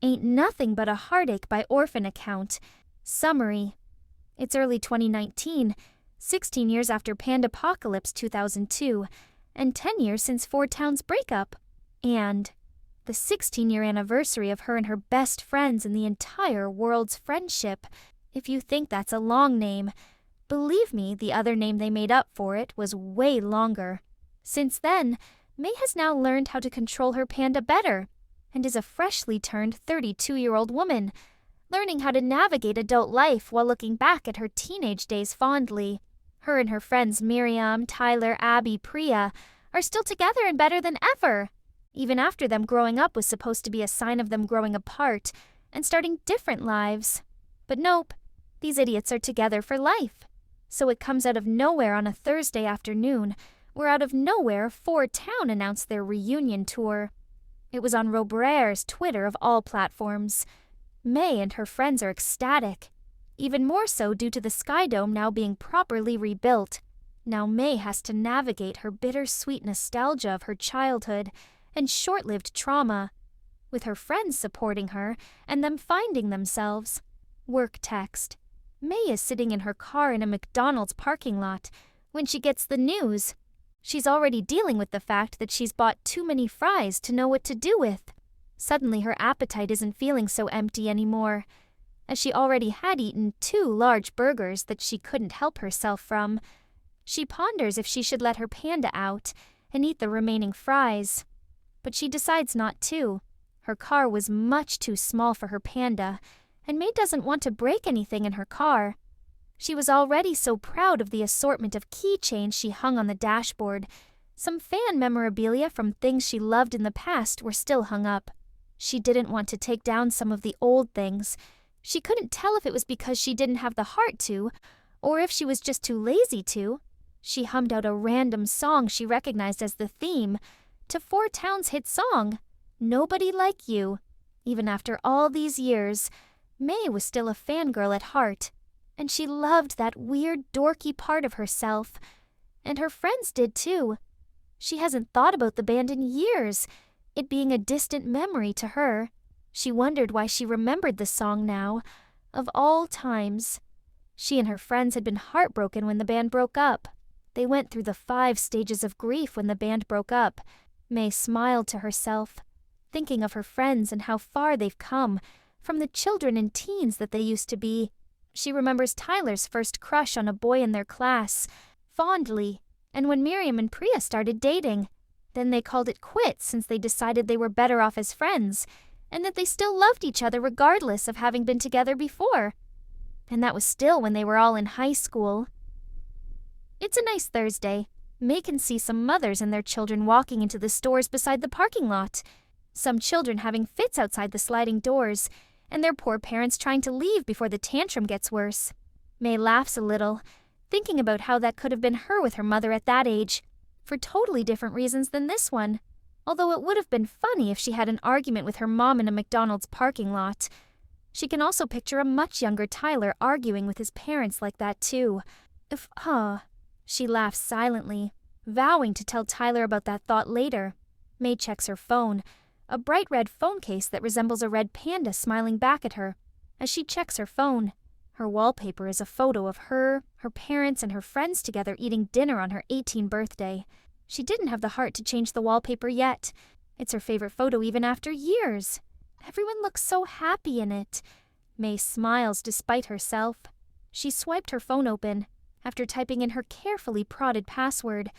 Ain't Nothing But a Heartache by Orphan Account. Summary. It's early 2019, 16 years after Pandapocalypse 2002, and 10 years since Four Town's breakup. And the 16-year anniversary of her and her best friends in the entire world's friendship. If you think that's a long name, believe me, the other name they made up for it was way longer. Since then, Mei has now learned how to control her panda better, and is a freshly turned 32-year-old woman, learning how to navigate adult life while looking back at her teenage days fondly. Her and her friends Miriam, Tyler, Abby, Priya are still together and better than ever, even after them growing up was supposed to be a sign of them growing apart and starting different lives. But nope, these idiots are together for life. So it comes out of nowhere on a Thursday afternoon, where out of nowhere Four Town announced their reunion tour. It was on Robert's Twitter of all platforms. Mei and her friends are ecstatic, even more so due to the Sky Dome now being properly rebuilt. Now Mei has to navigate her bittersweet nostalgia of her childhood and short-lived trauma, with her friends supporting her and them finding themselves. Work text. Mei is sitting in her car in a McDonald's parking lot when she gets the news. She's already dealing with the fact that she's bought too many fries to know what to do with. Suddenly her appetite isn't feeling so empty anymore, as she already had eaten 2 large burgers that she couldn't help herself from. She ponders if she should let her panda out and eat the remaining fries. But she decides not to. Her car was much too small for her panda, and Mei doesn't want to break anything in her car. She was already so proud of the assortment of keychains she hung on the dashboard. Some fan memorabilia from things she loved in the past were still hung up. She didn't want to take down some of the old things. She couldn't tell if it was because she didn't have the heart to, or if she was just too lazy to. She hummed out a random song she recognized as the theme to Four Town's hit song, Nobody Like You. Even after all these years, Mei was still a fangirl at heart, and she loved that weird, dorky part of herself. And her friends did too. She hasn't thought about the band in years, it being a distant memory to her. She wondered why she remembered the song now, of all times. She and her friends had been heartbroken when the band broke up. They went through the 5 stages of grief when the band broke up. Mei smiled to herself, thinking of her friends and how far they've come from the children and teens that they used to be. She remembers Tyler's first crush on a boy in their class, fondly, and when Miriam and Priya started dating. Then they called it quits since they decided they were better off as friends, and that they still loved each other regardless of having been together before. And that was still when they were all in high school. It's a nice Thursday. Mei can see some mothers and their children walking into the stores beside the parking lot. Some children having fits outside the sliding doors, and their poor parents trying to leave before the tantrum gets worse. Mei laughs a little, thinking about how that could have been her with her mother at that age, for totally different reasons than this one. Although it would have been funny if she had an argument with her mom in a McDonald's parking lot. She can also picture a much younger Tyler arguing with his parents like that too. She laughs silently, vowing to tell Tyler about that thought later. Mei checks her phone, a bright red phone case that resembles a red panda smiling back at her. As she checks her phone, her wallpaper is a photo of her parents, and her friends together eating dinner on her 18th birthday. She didn't have the heart to change the wallpaper yet. It's her favorite photo even after years. Everyone looks so happy in it. Mei smiles despite herself. She swiped her phone open. After typing in her carefully prodded password,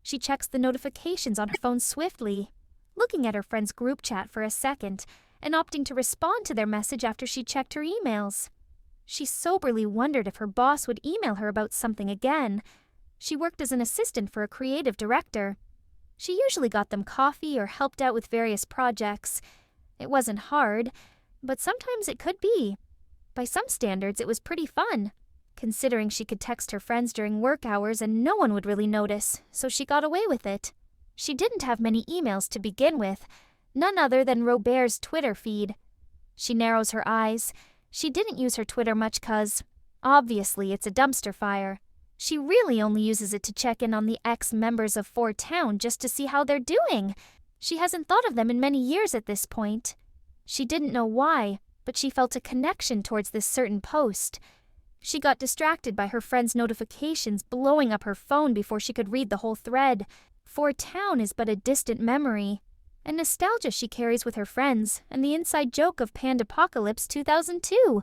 she checks the notifications on her phone swiftly, looking at her friend's group chat for a second and opting to respond to their message after she checked her emails. She soberly wondered if her boss would email her about something again. She worked as an assistant for a creative director. She usually got them coffee or helped out with various projects. It wasn't hard, but sometimes it could be. By some standards, it was pretty fun, considering she could text her friends during work hours and no one would really notice, so she got away with it. She didn't have many emails to begin with, none other than Robert's Twitter feed. She narrows her eyes. She didn't use her Twitter much 'cause, obviously, it's a dumpster fire. She really only uses it to check in on the ex-members of Four Town just to see how they're doing. She hasn't thought of them in many years at this point. She didn't know why, but she felt a connection towards this certain post. She got distracted by her friend's notifications blowing up her phone before she could read the whole thread. For Town is but a distant memory, a nostalgia she carries with her friends, and the inside joke of Pandapocalypse 2002.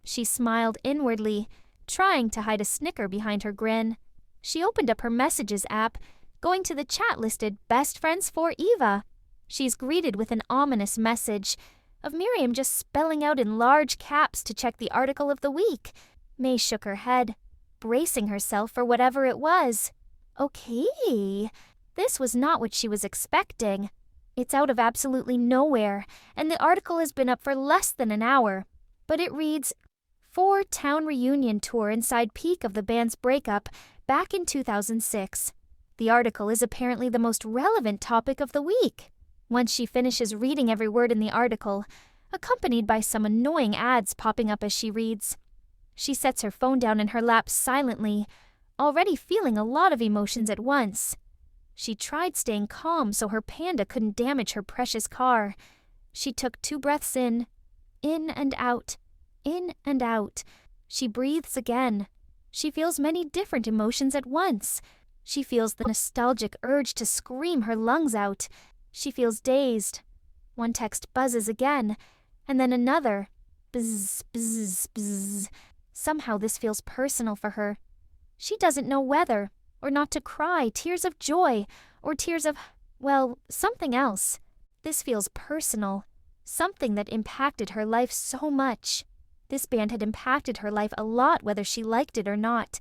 She smiled inwardly, trying to hide a snicker behind her grin. She opened up her Messages app, going to the chat listed Best Friends for Eva. She's greeted with an ominous message of Miriam just spelling out in large caps to check the article of the week. Mei shook her head, bracing herself for whatever it was. Okay, this was not what she was expecting. It's out of absolutely nowhere, and the article has been up for less than an hour. But it reads, 4 Town reunion tour inside peak of the band's breakup back in 2006. The article is apparently the most relevant topic of the week. Once she finishes reading every word in the article, accompanied by some annoying ads popping up as she reads, she sets her phone down in her lap silently, already feeling a lot of emotions at once. She tried staying calm so her panda couldn't damage her precious car. She took 2 breaths in and out, in and out. She breathes again. She feels many different emotions at once. She feels the nostalgic urge to scream her lungs out. She feels dazed. One text buzzes again, and then another. Bzz, bzz, bzz. Somehow this feels personal for her. She doesn't know whether or not to cry tears of joy or tears of, well, something else. This feels personal, something that impacted her life so much. This band had impacted her life a lot whether she liked it or not.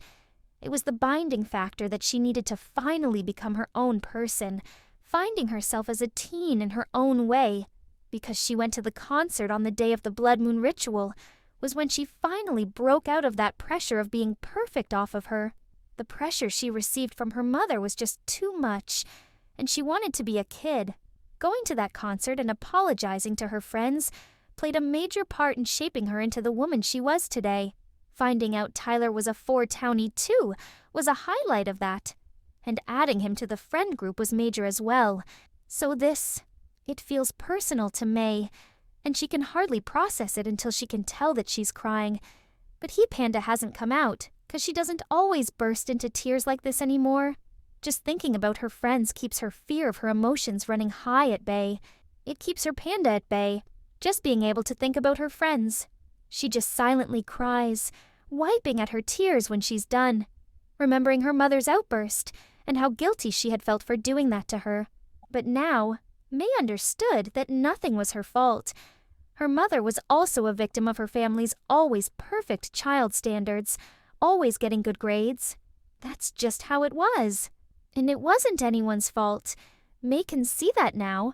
It was the binding factor that she needed to finally become her own person, finding herself as a teen in her own way. Because she went to the concert on the day of the blood moon ritual was when she finally broke out of that pressure of being perfect off of her. The pressure she received from her mother was just too much, and she wanted to be a kid. Going to that concert and apologizing to her friends played a major part in shaping her into the woman she was today. Finding out Tyler was a 4-townie too was a highlight of that. And adding him to the friend group was major as well. So it feels personal to Mei, and she can hardly process it until she can tell that she's crying. But Panda hasn't come out, 'cause she doesn't always burst into tears like this anymore. Just thinking about her friends keeps her fear of her emotions running high at bay. It keeps her panda at bay, just being able to think about her friends. She just silently cries, wiping at her tears when she's done, remembering her mother's outburst and how guilty she had felt for doing that to her. But now, Mei understood that nothing was her fault. Her mother was also a victim of her family's always perfect child standards, always getting good grades. That's just how it was. And it wasn't anyone's fault. Mei can see that now.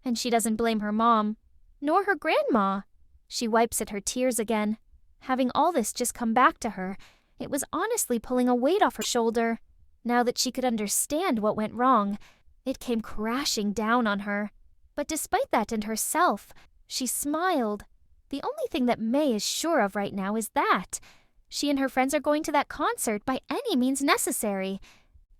And she doesn't blame her mom, nor her grandma. She wipes at her tears again. Having all this just come back to her, it was honestly pulling a weight off her shoulder. Now that she could understand what went wrong, it came crashing down on her. But despite that and herself, she smiled. The only thing that Mei is sure of right now is that she and her friends are going to that concert by any means necessary.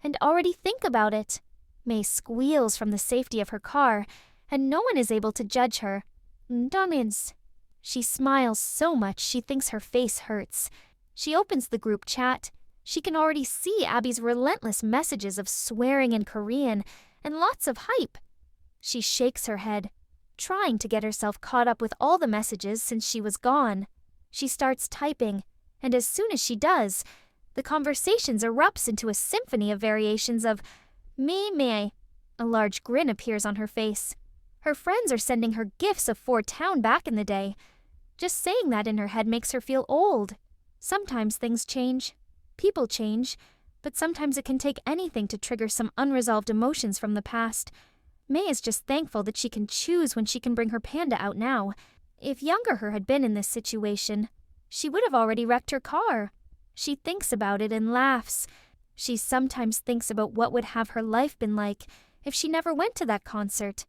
And already think about it. Mei squeals from the safety of her car, and no one is able to judge her. Domins. She smiles so much she thinks her face hurts. She opens the group chat. She can already see Abby's relentless messages of swearing in Korean and lots of hype. She shakes her head, trying to get herself caught up with all the messages since she was gone. She starts typing, and as soon as she does, the conversations erupts into a symphony of variations of me. A large grin appears on her face. Her friends are sending her gifts of 4-town back in the day. Just saying that in her head makes her feel old. Sometimes things change. People change. But sometimes it can take anything to trigger some unresolved emotions from the past. Mei is just thankful that she can choose when she can bring her panda out now. If younger her had been in this situation, she would have already wrecked her car. She thinks about it and laughs. She sometimes thinks about what would have her life been like if she never went to that concert.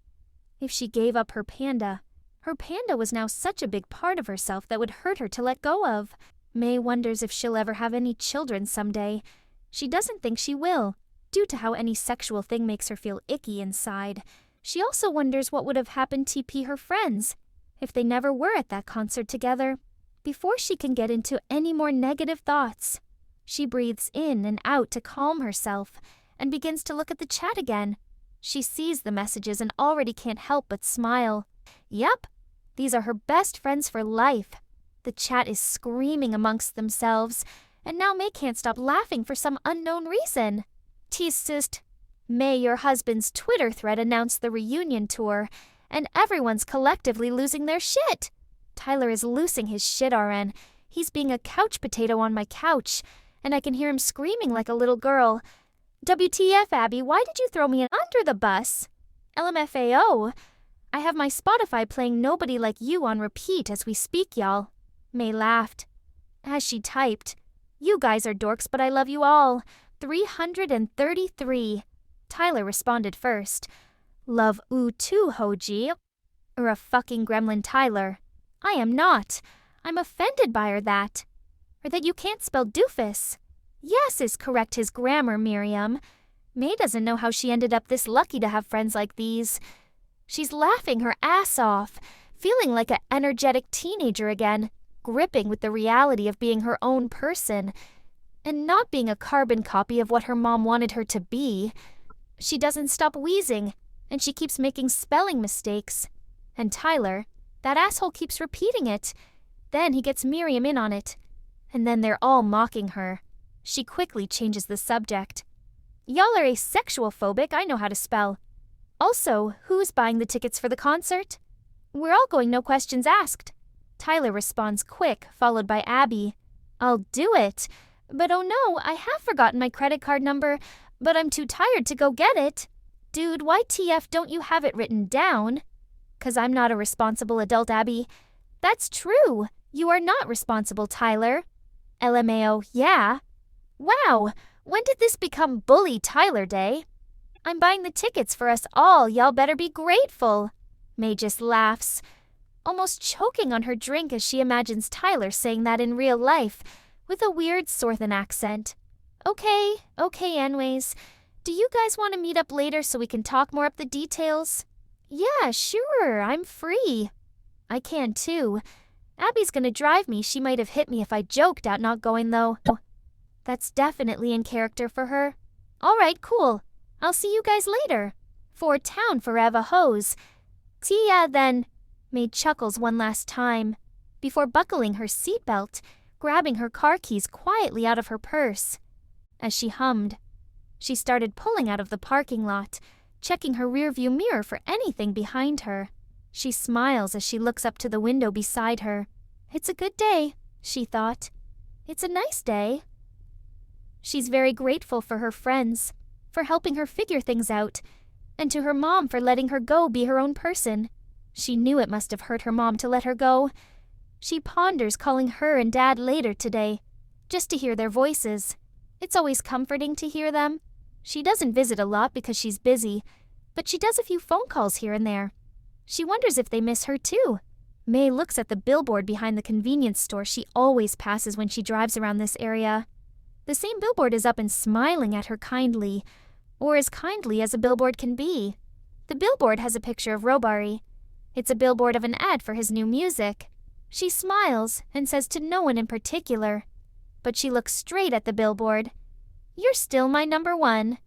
If she gave up her panda. Her panda was now such a big part of herself that would hurt her to let go of. Mei wonders if she'll ever have any children someday. She doesn't think she will, due to how any sexual thing makes her feel icky inside. She also wonders what would have happened to her friends if they never were at that concert together. Before she can get into any more negative thoughts, she breathes in and out to calm herself and begins to look at the chat again. She sees the messages and already can't help but smile. Yep, these are her best friends for life. The chat is screaming amongst themselves, and now Mei can't stop laughing for some unknown reason. T-sist, Mei, your husband's Twitter thread announced the reunion tour, and everyone's collectively losing their shit. Tyler is losing his shit, RN. He's being a couch potato on my couch, and I can hear him screaming like a little girl. WTF, Abby, why did you throw me under the bus? LMFAO. I have my Spotify playing Nobody Like You on repeat as we speak, y'all. Mei laughed. As she typed, you guys are dorks, but I love you all. 333. Tyler responded first. Love oo too, Hoji. Or a fucking gremlin, Tyler. I am not. I'm offended by her that. Or that you can't spell doofus. Yes is correct his grammar, Miriam. Mei doesn't know how she ended up this lucky to have friends like these. She's laughing her ass off, feeling like an energetic teenager again, gripping with the reality of being her own person, and not being a carbon copy of what her mom wanted her to be. She doesn't stop wheezing, and she keeps making spelling mistakes. And Tyler, that asshole, keeps repeating it. Then he gets Miriam in on it. And then they're all mocking her. She quickly changes the subject. Y'all are asexual phobic, I know how to spell. Also, who's buying the tickets for the concert? We're all going, no questions asked. Tyler responds quick, followed by Abby. I'll do it. But oh no, I have forgotten my credit card number, but I'm too tired to go get it. Dude, why TF don't you have it written down? 'Cause I'm not a responsible adult, Abby. That's true. You are not responsible, Tyler. LMAO, yeah. Wow, when did this become Bully Tyler Day? I'm buying the tickets for us all, y'all better be grateful. Mei just laughs, almost choking on her drink as she imagines Tyler saying that in real life, with a weird Southern accent. Okay, anyways. Do you guys want to meet up later so we can talk more up the details? Yeah, sure, I'm free. I can too. Abby's gonna drive me. She might have hit me if I joked out not going though. That's definitely in character for her. Alright, cool. I'll see you guys later. For town forever hose. See ya then. Mei chuckles one last time, before buckling her seatbelt, grabbing her car keys quietly out of her purse. As she hummed, she started pulling out of the parking lot, checking her rearview mirror for anything behind her. She smiles as she looks up to the window beside her. It's a good day, she thought. It's a nice day. She's very grateful for her friends, for helping her figure things out, and to her mom for letting her go be her own person. She knew it must have hurt her mom to let her go. She ponders calling her and Dad later today, just to hear their voices. It's always comforting to hear them. She doesn't visit a lot because she's busy, but she does a few phone calls here and there. She wonders if they miss her too. Mei looks at the billboard behind the convenience store she always passes when she drives around this area. The same billboard is up and smiling at her kindly, or as kindly as a billboard can be. The billboard has a picture of Robari. It's a billboard of an ad for his new music. She smiles and says to no one in particular, but she looks straight at the billboard. You're still my number one.